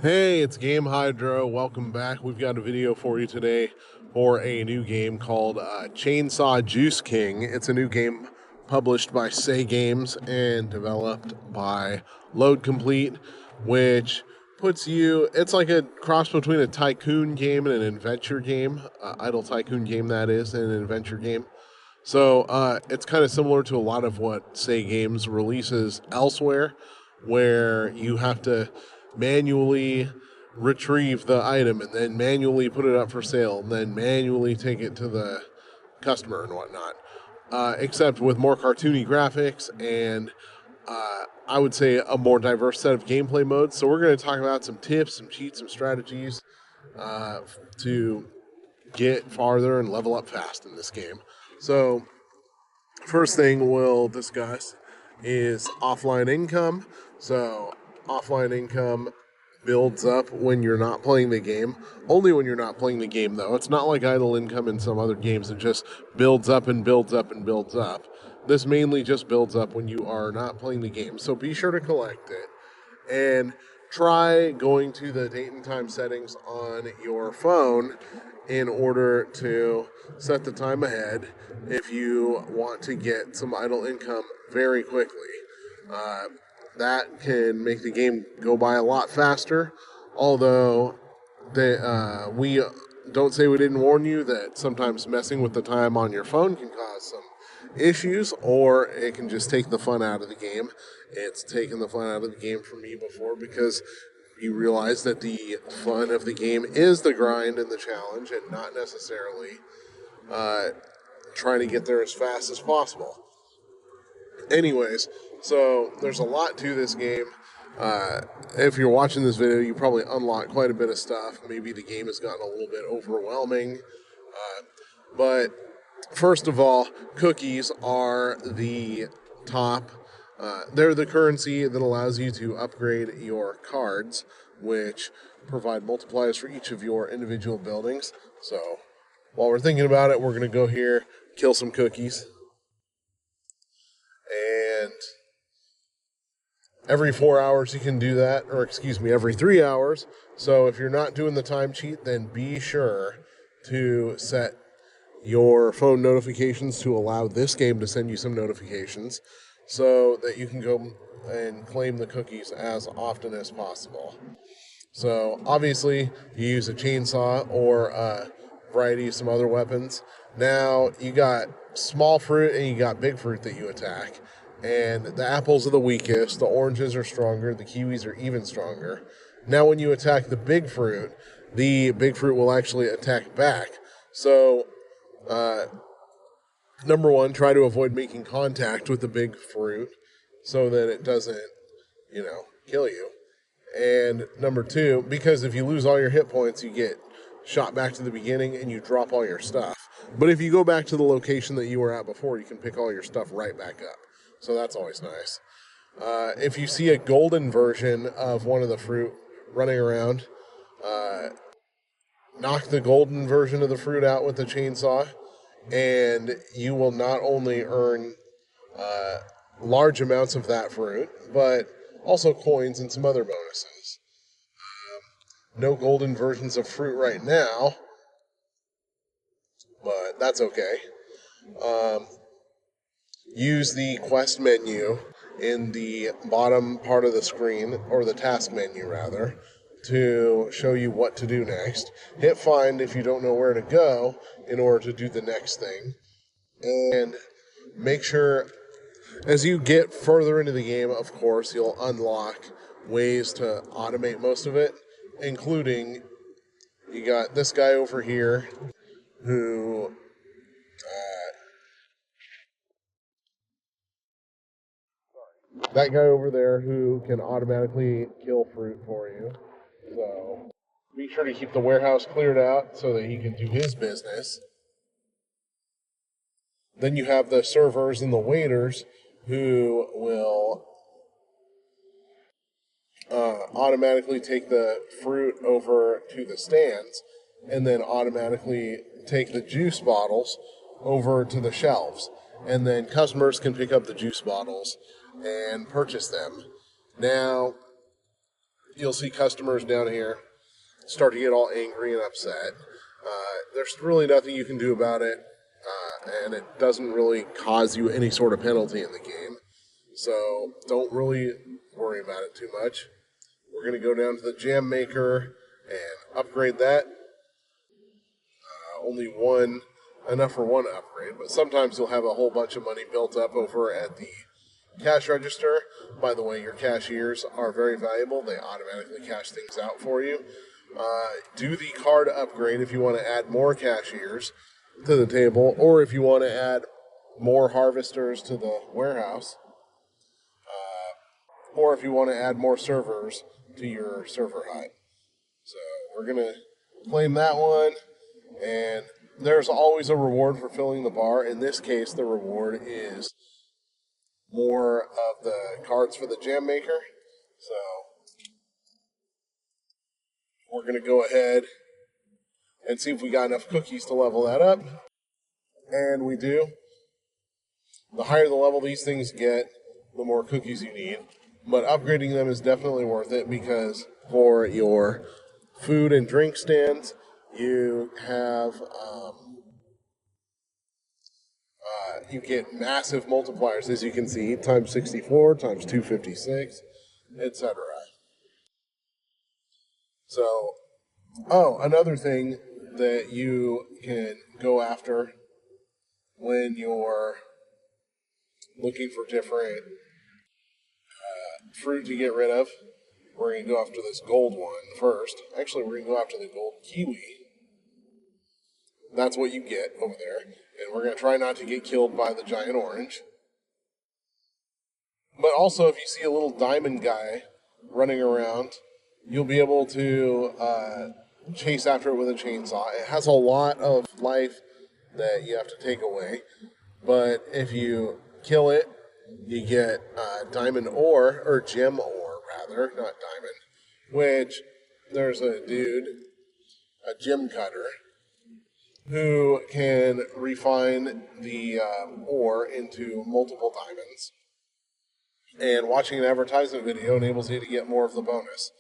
Hey, it's Game Hydro. Welcome back. We've got a video for you today for a new game called Chainsaw Juice King. It's a new game published by Say Games and developed by Load Complete, which puts you. It's like a cross between a tycoon game and an adventure game. Idle tycoon game, that is, and an adventure game. So it's kind of similar to a lot of what Say Games releases elsewhere, where you have to manually retrieve the item and then manually put it up for sale and then manually take it to the customer and whatnot. Except with more cartoony graphics and I would say a more diverse set of gameplay modes. So we're going to talk about some tips, some cheats, some strategies to get farther and level up fast in this game. So first thing we'll discuss is offline income. So, offline income builds up when you're not playing the game. Only when you're not playing the game, though. It's not like idle income in some other games. It just builds up and builds up and builds up. This mainly just builds up when you are not playing the game. So, be sure to collect it. And try going to the date and time settings on your phone in order to set the time ahead if you want to get some idle income very quickly. That can make the game go by a lot faster, although we don't say we didn't warn you that sometimes messing with the time on your phone can cause some issues, or it can just take the fun out of the game. It's taken the fun out of the game for me before because you realize that the fun of the game is the grind and the challenge and not necessarily trying to get there as fast as possible. Anyways, so there's a lot to this game. If you're watching this video, you probably unlock quite a bit of stuff. Maybe the game has gotten a little bit overwhelming. But first of all, cookies are the top. They're the currency that allows you to upgrade your cards, which provide multipliers for each of your individual buildings. So while we're thinking about it, we're going to go here, kill some cookies. And every 4 hours you can do that, or excuse me, every 3 hours. So if you're not doing the time cheat, then be sure to set your phone notifications to allow this game to send you some notifications so that you can go and claim the cookies as often as possible. So obviously you use a chainsaw or a variety of some other weapons. Now you got small fruit and you got big fruit that you attack. And the apples are the weakest, the oranges are stronger, the kiwis are even stronger. Now when you attack the big fruit will actually attack back. So number one, try to avoid making contact with the big fruit so that it doesn't, kill you. And number two, because if you lose all your hit points, you get shot back to the beginning and you drop all your stuff. But if you go back to the location that you were at before, you can pick all your stuff right back up. So that's always nice. If you see a golden version of one of the fruit running around, knock the golden version of the fruit out with the chainsaw, and you will not only earn large amounts of that fruit, but also coins and some other bonuses. No golden versions of fruit right now, but that's okay. Use the quest menu in the bottom part of the screen, or the task menu rather, to show you what to do next. Hit find if you don't know where to go in order to do the next thing. And make sure, as you get further into the game, of course, you'll unlock ways to automate most of it, including you got this guy over here who that guy over there who can automatically kill fruit for you. So be sure to keep the warehouse cleared out so that he can do his business. Then you have the servers and the waiters who will automatically take the fruit over to the stands and then automatically take the juice bottles over to the shelves. And then customers can pick up the juice bottles and purchase them. Now, you'll see customers down here start to get all angry and upset. There's really nothing you can do about it, and it doesn't really cause you any sort of penalty in the game. So don't really worry about it too much. We're going to go down to the jam maker and upgrade that. Only one, enough for one upgrade, but sometimes you'll have a whole bunch of money built up over at the cash register. By the way, your cashiers are very valuable. They automatically cash things out for you. Do the card upgrade if you want to add more cashiers to the table, or if you want to add more harvesters to the warehouse, or if you want to add more servers to your server hut. So we're going to claim that one, and there's always a reward for filling the bar. In this case, the reward is more of the cards for the jam maker. So we're going to go ahead and see if we got enough cookies to level that up. And we do. The higher the level these things get, the more cookies you need. But upgrading them is definitely worth it, because for your food and drink stands, you have you get massive multipliers, as you can see, times 64, times 256, etc. So, another thing that you can go after when you're looking for different fruit to get rid of, we're going to go after this gold one first. Actually, we're going to go after the gold kiwi. That's what you get over there. And we're going to try not to get killed by the giant orange. But also, if you see a little diamond guy running around, you'll be able to chase after it with a chainsaw. It has a lot of life that you have to take away. But if you kill it, you get diamond ore, or gem ore, rather, not diamond, which there's a dude, a gem cutter, who can refine the ore into multiple diamonds. And watching an advertisement video enables you to get more of the bonus.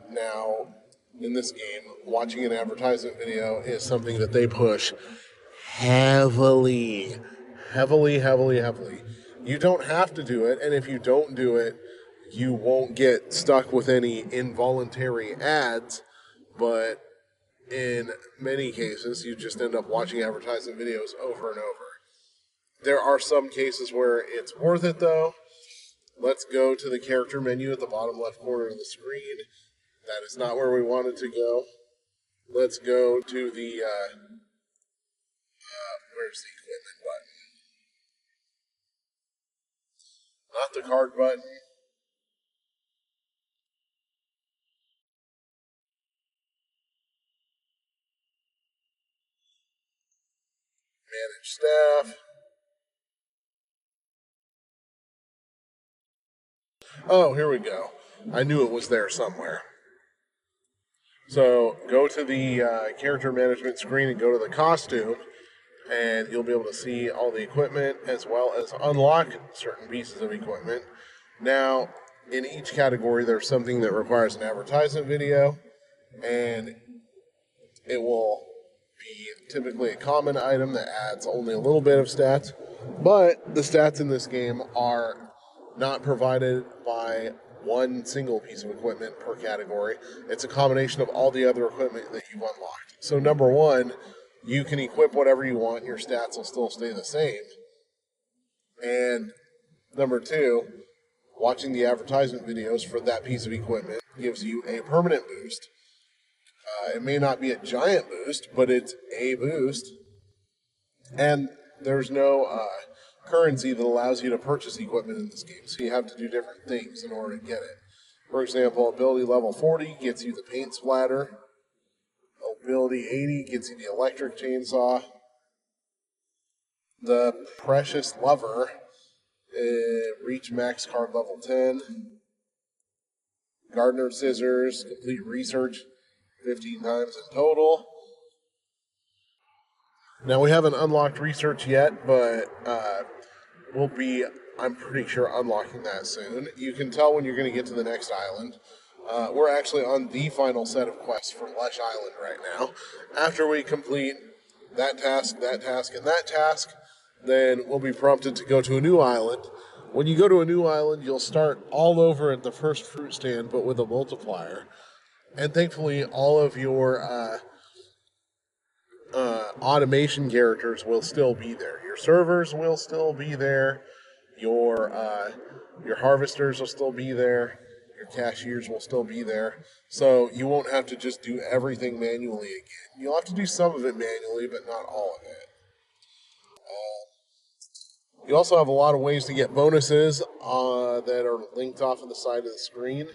Now, in this game, watching an advertisement video is something that they push heavily. You don't have to do it, and if you don't do it, you won't get stuck with any involuntary ads, but in many cases, you just end up watching advertisement videos over and over. There are some cases where it's worth it, though. Let's go to the character menu at the bottom left corner of the screen. That is not where we wanted to go. Let's go to the, where's the equipment button? Not the card button. Manage staff. Oh, here we go. I knew it was there somewhere. So go to the character management screen and go to the costume, and you'll be able to see all the equipment as well as unlock certain pieces of equipment. Now, in each category, there's something that requires an advertisement video, and it will be typically a common item that adds only a little bit of stats, but the stats in this game are not provided by one single piece of equipment per category. It's a combination of all the other equipment that you've unlocked. So number one, you can equip whatever you want, your stats will still stay the same. And number two, watching the advertisement videos for that piece of equipment gives you a permanent boost. It may not be a giant boost, but it's a boost. And there's no currency that allows you to purchase equipment in this game, so you have to do different things in order to get it. For example, ability level 40 gets you the paint splatter. Ability 80 gets you the electric chainsaw. The Precious Lover, reach max card level 10. Gardener Scissors, complete research 15 times in total. Now, we haven't unlocked research yet, but we'll be, I'm pretty sure, unlocking that soon. You can tell when you're going to get to the next island We're actually on the final set of quests for Lush Island right now. After we complete that task, and that task, then we'll be prompted to go to a new island. When you go to a new island, you'll start all over at the first fruit stand, but with a multiplier. And thankfully, all of your automation characters will still be there. Your servers will still be there. Your harvesters will still be there. Your cashiers will still be there. So you won't have to just do everything manually again. You'll have to do some of it manually, but not all of it. You also have a lot of ways to get bonuses that are linked off of the side of the screen.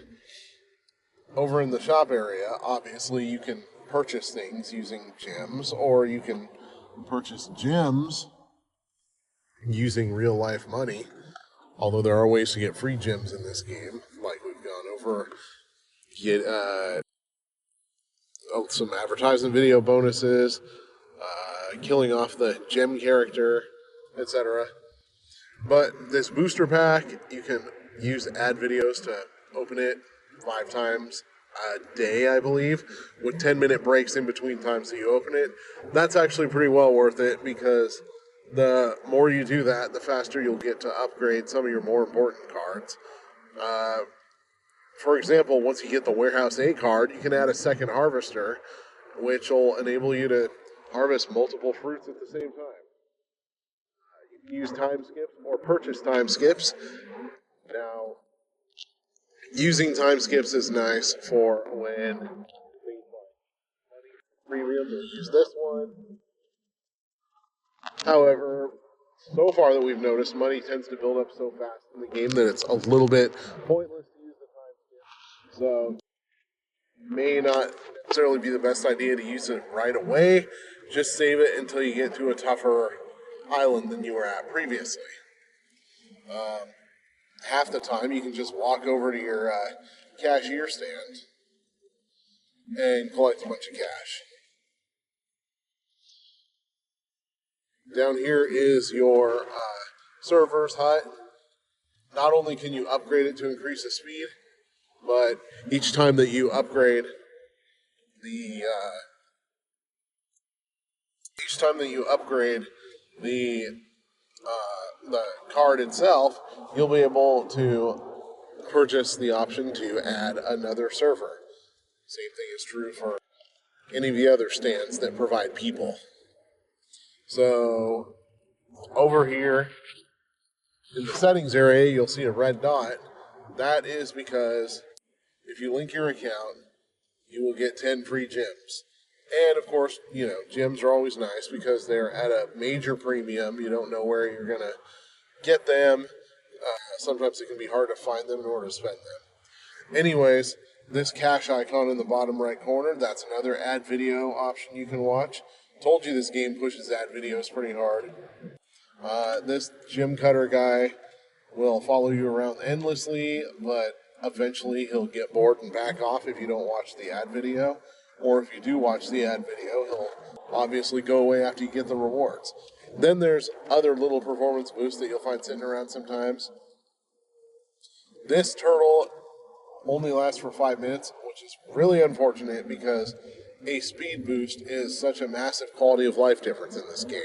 Over in the shop area, obviously, you can purchase things using gems, or you can purchase gems using real life money. Although there are ways to get free gems in this game, like we've gone over. Get some advertising video bonuses, killing off the gem character, etc. But this booster pack, you can use ad videos to open it 5 times a day, I believe, with 10-minute breaks in between times that you open it. That's actually pretty well worth it, because the more you do that, the faster you'll get to upgrade some of your more important cards. For example, once you get the Warehouse A card, you can add a second harvester, which will enable you to harvest multiple fruits at the same time. You can use time skips or purchase time skips. Now, using time skips is nice for when things like premium, use this one. However, so far that we've noticed, money tends to build up so fast in the game that it's a little bit pointless to use the time skip. So, may not necessarily be the best idea to use it right away. Just save it until you get to a tougher island than you were at previously. Half the time, you can just walk over to your cashier stand and collect a bunch of cash. Down here is your server's hut. Not only can you upgrade it to increase the speed, but each time that you upgrade the card itself, you'll be able to purchase the option to add another server. Same thing is true for any of the other stands that provide people. So, over here in the settings area, you'll see a red dot. That is because if you link your account, you will get 10 free gems. And, of course, gems are always nice because they're at a major premium. You don't know where you're going to get them. Sometimes it can be hard to find them in order to spend them. Anyways, this cash icon in the bottom right corner, that's another ad video option you can watch. Told you this game pushes ad videos pretty hard. This gem cutter guy will follow you around endlessly, but eventually he'll get bored and back off if you don't watch the ad video. Or if you do watch the ad video, he'll obviously go away after you get the rewards. Then there's other little performance boosts that you'll find sitting around sometimes. This turtle only lasts for 5 minutes, which is really unfortunate because a speed boost is such a massive quality of life difference in this game.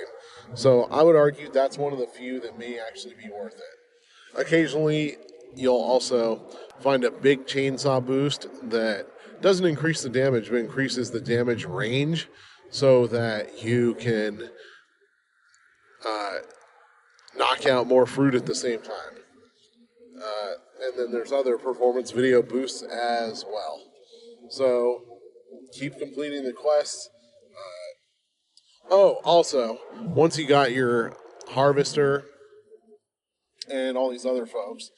So I would argue that's one of the few that may actually be worth it. Occasionally, you'll also find a big chainsaw boost that doesn't increase the damage, but increases the damage range so that you can knock out more fruit at the same time. And then there's other performance video boosts as well. So keep completing the quests. Also, once you got your harvester and all these other folks,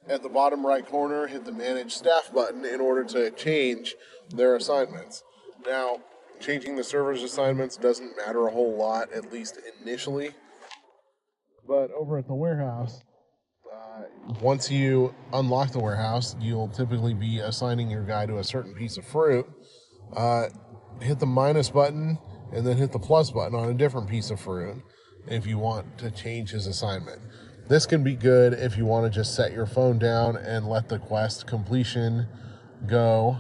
at the bottom right corner, hit the Manage Staff button in order to change their assignments. Now, changing the server's assignments doesn't matter a whole lot, at least initially. But over at the warehouse, once you unlock the warehouse, you'll typically be assigning your guy to a certain piece of fruit. Hit the minus button and then hit the plus button on a different piece of fruit if you want to change his assignment. This can be good if you want to just set your phone down and let the quest completion go,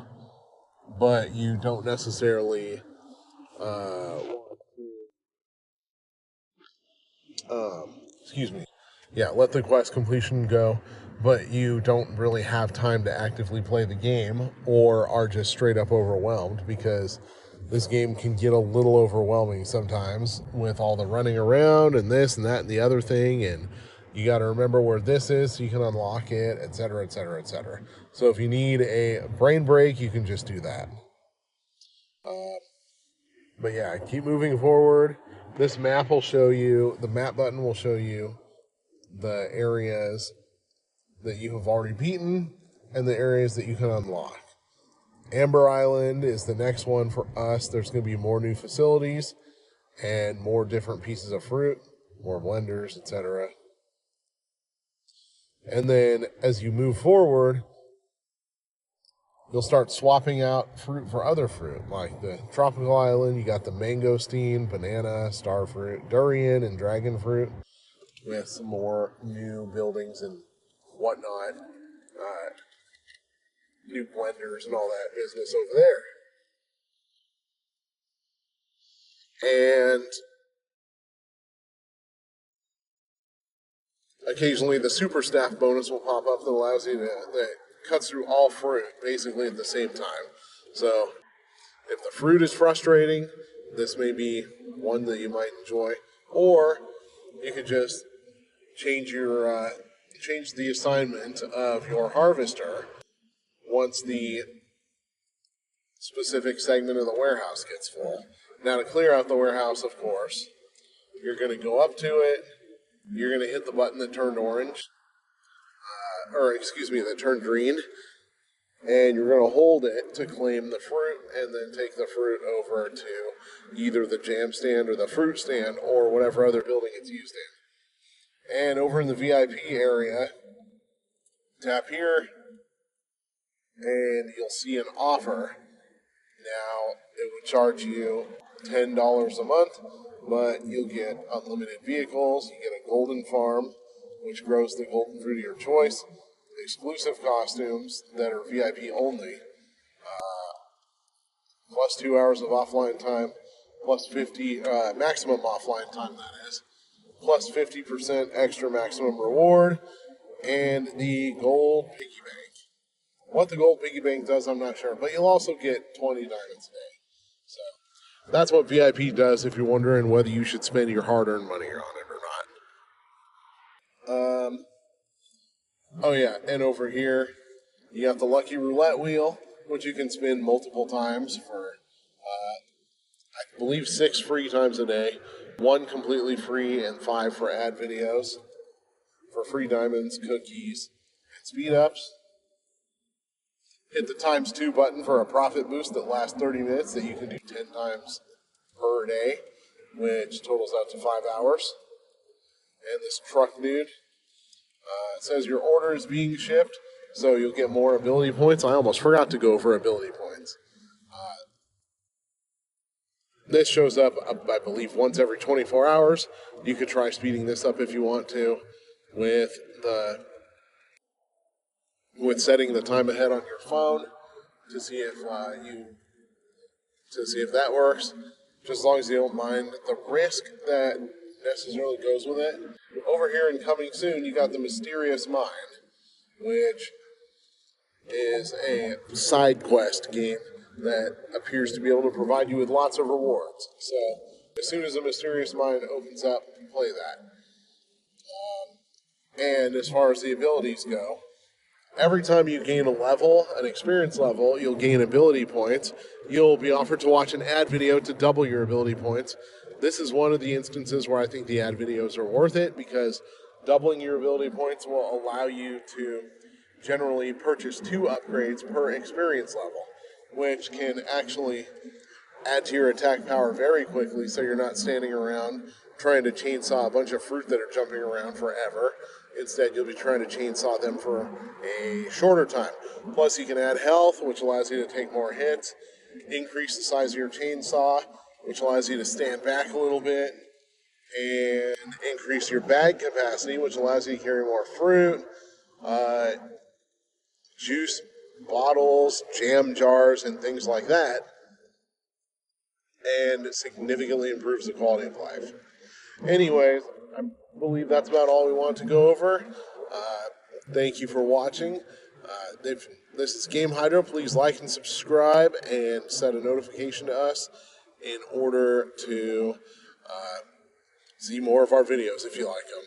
but you don't necessarily excuse me. Yeah, let the quest completion go, but you don't really have time to actively play the game or are just straight up overwhelmed because this game can get a little overwhelming sometimes with all the running around and this and that and the other thing, and you got to remember where this is so you can unlock it, etc., etc., etc. So if you need a brain break, you can just do that. But yeah, keep moving forward. This map will show you, the map button will show you the areas that you have already beaten and the areas that you can unlock. Amber Island is the next one for us. There's going to be more new facilities and more different pieces of fruit, more blenders, etc. And then as you move forward, you'll start swapping out fruit for other fruit. Like the tropical island, you got the mangosteen, banana, star fruit, durian, and dragon fruit with some more new buildings and whatnot. New blenders and all that business over there. And occasionally the super staff bonus will pop up that allows you that cuts through all fruit basically at the same time. So if the fruit is frustrating, this may be one that you might enjoy. Or you could just change your change the assignment of your harvester once the specific segment of the warehouse gets full. Now to clear out the warehouse, of course, you're going to go up to it. You're going to hit the button that turned orange, or excuse me, that turned green, and you're going to hold it to claim the fruit and then take the fruit over to either the jam stand or the fruit stand or whatever other building it's used in. And over in the VIP area, tap here and you'll see an offer. Now, it would charge you $10 a month, but you'll get unlimited vehicles, you get a golden farm, which grows the golden fruit of your choice, exclusive costumes that are VIP only, plus 2 hours of offline time, plus 50, maximum offline time that is, plus 50% extra maximum reward, and the gold piggy bank. What the gold piggy bank does, I'm not sure, but you'll also get 20 diamonds a day. So that's what VIP does if you're wondering whether you should spend your hard-earned money on it or not. Oh yeah, and over here, you got the lucky roulette wheel, which you can spin multiple times for, I believe, 6 free times a day, 1 completely free, and 5 for ad videos, for free diamonds, cookies, and speed ups. Hit the times 2 button for a profit boost that lasts 30 minutes that you can do 10 times per day, which totals out to 5 hours. And this truck dude, it says your order is being shipped, so you'll get more ability points. I almost forgot to go over ability points. This shows up, I believe, once every 24 hours. You could try speeding this up if you want to, with setting the time ahead on your phone to see if that works. Just as long as you don't mind the risk that necessarily goes with it. Over here in Coming Soon, you got the Mysterious Mine, which is a side quest game that appears to be able to provide you with lots of rewards. So as soon as the Mysterious Mine opens up, play that. And as far as the abilities go, every time you gain a level, an experience level, you'll gain ability points. You'll be offered to watch an ad video to double your ability points. This is one of the instances where I think the ad videos are worth it because doubling your ability points will allow you to generally purchase 2 upgrades per experience level, which can actually add to your attack power very quickly so you're not standing around trying to chainsaw a bunch of fruit that are jumping around forever. Instead, you'll be trying to chainsaw them for a shorter time. Plus, you can add health, which allows you to take more hits, increase the size of your chainsaw, which allows you to stand back a little bit, and increase your bag capacity, which allows you to carry more fruit, juice bottles, jam jars, and things like that, and it significantly improves the quality of life. Anyways, I believe that's about all we want to go over. Thank you for watching. This is Game Hydro. Please like and subscribe and set a notification to us in order to see more of our videos if you like them.